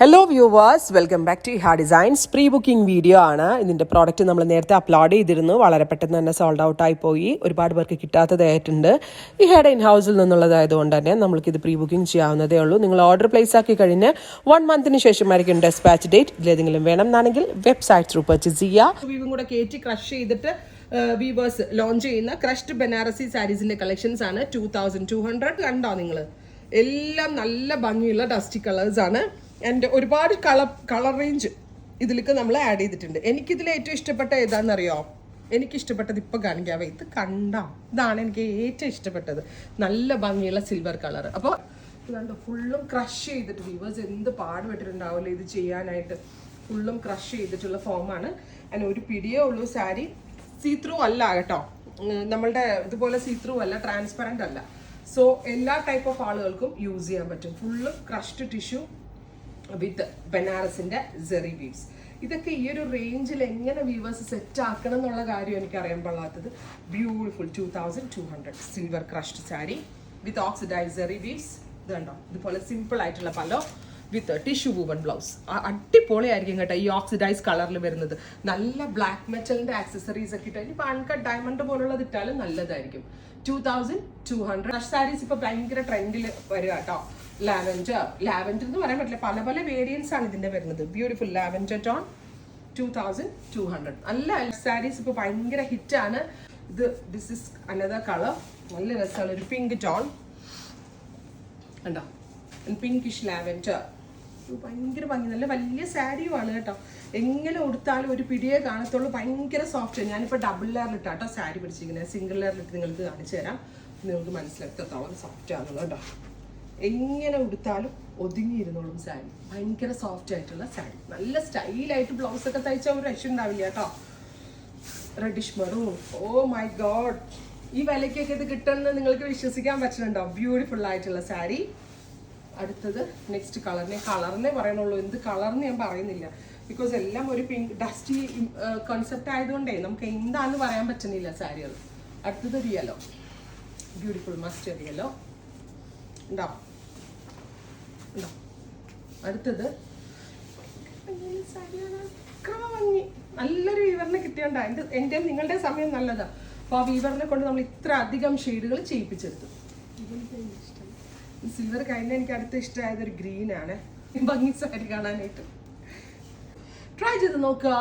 Hello viewers, welcome back to Iha designs. Pre booking video ആണ്. ഇതിൻ്റെ product നമ്മൾ നേരത്തെ അപ്ലോഡ് ചെയ്തിരുന്നു. വളരെ പെട്ടെന്ന് തന്നെ സോൾഡ് ഔട്ട് ആയി പോയി. ഒരുപാട് പേർക്ക് കിട്ടാത്തതായിട്ടുണ്ട്. ഇഹയുടെ ഇൻ ഹൗസിൽ നിന്നുള്ളതായതുകൊണ്ട് തന്നെ നമ്മൾക്കിത് പ്രീ ബുക്കിംഗ് ചെയ്യാവുന്നതേ ഉള്ളൂ. നിങ്ങൾ ഓർഡർ പ്ലേസ് ആക്കി കഴിഞ്ഞ് 1 മന്തിന് ശേഷമായിരിക്കും ഡെസ്പാച്ച് ഡേറ്റ്. ഇതിലേതെങ്കിലും വേണം എന്നാണെങ്കിൽ വെബ്സൈറ്റ് ത്രൂ പർച്ചേസ് ചെയ്യുക. വീവും കൂടെ കയറ്റി ക്രഷ് ചെയ്തിട്ട് വീവേഴ്സ് ലോഞ്ച് ചെയ്യുന്ന ക്രഷ്ഡ് ബനാറസി സാരീസിന്റെ കളക്ഷൻസ് ആണ്. 2200 കണ്ടോ നിങ്ങൾ? എല്ലാം നല്ല ഭംഗിയുള്ള ഡസ്റ്റി കളേഴ്സ് ആണ്. ആൻഡ് ഒരുപാട് കളർ റേഞ്ച് ഇതിലേക്ക് നമ്മൾ ആഡ് ചെയ്തിട്ടുണ്ട്. എനിക്കിതിൽ ഏറ്റവും ഇഷ്ടപ്പെട്ട ഏതാണെന്നറിയോ? എനിക്കിഷ്ടപ്പെട്ടത് ഇപ്പം കാണിക്കാവേ. ഇത് കണ്ടോ? ഇതാണ് എനിക്ക് ഏറ്റവും ഇഷ്ടപ്പെട്ടത്. നല്ല ഭംഗിയുള്ള സിൽവർ കളർ. അപ്പോൾ ഇതുകൊണ്ട് ഫുള്ളും ക്രഷ് ചെയ്തിട്ട് വ്യൂവേഴ്സ് എന്ത് പാടുപെട്ടിട്ടുണ്ടാവില്ല ഇത് ചെയ്യാനായിട്ട്. ഫുള്ളും ക്രഷ് ചെയ്തിട്ടുള്ള ഫോമാണ്. ആൻഡ് ഒരു പിടിയേ ഉള്ളൂ സാരി. സീത്രൂ അല്ല കേട്ടോ, നമ്മളുടെ ഇതുപോലെ സീത്രൂ അല്ല, ട്രാൻസ്പെറൻ്റ് അല്ല. സോ എല്ലാ ടൈപ്പ് ഓഫ് ആളുകൾക്കും യൂസ് ചെയ്യാൻ പറ്റും. ഫുള്ള് ക്രഷ്ഡ് ടിഷ്യൂ വിത്ത് ബനാറസിന്റെ സെറി വീവ്സ്. ഇതൊക്കെ ഈ ഒരു റേഞ്ചിൽ എങ്ങനെ വീവേഴ്സ് സെറ്റ് ആക്കണം എന്നുള്ള കാര്യം എനിക്ക് അറിയാൻ പാടാത്തത്. ബ്യൂട്ടിഫുൾ 2200 സിൽവർ ക്രഷ്ഡ് സാരി വിത്ത് ഓക്സിഡൈസ് സെറി വീവ്സ്. ഇത് കണ്ടോ? ഇതുപോലെ സിമ്പിൾ ആയിട്ടുള്ള പലോ വിത്ത് ടിഷ്യൂ വൂവൺ ബ്ലൗസ്. അടിപൊളിയായിരിക്കും കേട്ടോ ഈ ഓക്സിഡൈസ് കളറിൽ വരുന്നത്. നല്ല ബ്ലാക്ക് മെറ്റലിന്റെ ആക്സസറീസ് ഒക്കെ ഇട്ടാൽ ഇപ്പൊ അൺകട്ട് ഡയമണ്ട് പോലുള്ളത് ഇട്ടാലും നല്ലതായിരിക്കും. 2200 സാരീസ് ഇപ്പൊ ഭയങ്കര ട്രെൻഡിൽ വരിക കേട്ടോ. ലാവൻഡർ എന്ന് പറയാൻ പറ്റില്ല, പല പല വേരിയൻസ് ആണ് ഇതിന്റെ വരുന്നത്. Beautiful lavender tone 2200. നല്ല സാരീസ് ഇപ്പൊ ഭയങ്കര ഹിറ്റ് ആണ്. This is another colour. നല്ല രസമാണ്. ഒരു പിങ്ക് ടോൺ കണ്ടോ? Pinkish lavender. ഭയങ്കര ഭംഗി, നല്ല വലിയ സാരിയുമാണ് കേട്ടോ. എങ്ങനെ ഉടുത്താലും ഒരു പിടിയെ കാണത്തുള്ളൂ. ഭയങ്കര സോഫ്റ്റ്. ഞാനിപ്പോൾ ഡബിൾ ലെയറിലിട്ടാട്ടോ സാരി പിടിച്ചിരിക്കുന്നത്. സിംഗിൾ ലെയറിലിട്ട് നിങ്ങൾക്ക് കാണിച്ചു തരാം. നിങ്ങൾക്ക് മനസ്സിലാക്കത്തോളം സോഫ്റ്റ് ആണല്ലോ കേട്ടോ. എങ്ങനെ ഉടുത്താലും ഒതുങ്ങിയിരുന്നോളും സാരി. ഭയങ്കര സോഫ്റ്റ് ആയിട്ടുള്ള സാരി. നല്ല സ്റ്റൈലായിട്ട് ബ്ലൗസ് ഒക്കെ തയ്ച്ചാൽ ഒരു രക്ഷ ഉണ്ടാവില്ല കേട്ടോ. Reddish maroon. Oh my god, ഈ വിലയ്ക്കൊക്കെ ഇത് കിട്ടുമെന്ന് നിങ്ങൾക്ക് വിശ്വസിക്കാൻ പറ്റുന്നുണ്ടോ? ബ്യൂട്ടിഫുൾ ആയിട്ടുള്ള സാരി. അടുത്തത് നെക്സ്റ്റ് കളറിനെ പറയണുള്ളൂ. എന്ത് കളർന്ന് ഞാൻ പറയുന്നില്ല, ബിക്കോസ് എല്ലാം ഒരു പിങ്ക് ഡസ്റ്റി കോൺസെപ്റ്റ് ആയതുകൊണ്ടേ നമുക്ക് എന്താണെന്ന് പറയാൻ പറ്റുന്നില്ല സാരികൾ. അടുത്തത് ഒരു യെല്ലോ, ബ്യൂട്ടിഫുൾ മസ്റ്റർഡ് യെല്ലോ ഉണ്ടോ? അടുത്തത് ഭംഗി, നല്ലൊരു വീവറിനെ കിട്ടിയോണ്ടാ. എൻ്റെ നിങ്ങളുടെ സമയം നല്ലതാ. അപ്പോൾ ആ വീവറിനെ കൊണ്ട് നമ്മൾ ഇത്ര അധികം ഷെയ്ഡുകൾ ചെയ്യിപ്പിച്ചെടുത്തു. സിൽവർ കഴിഞ്ഞ എനിക്ക് അടുത്ത ഇഷ്ടമായത് ഒരു ഗ്രീൻ ആണ്. ഭംഗി സാരി കാണാനായിട്ട്. ട്രൈ ചെയ്ത് നോക്കുക.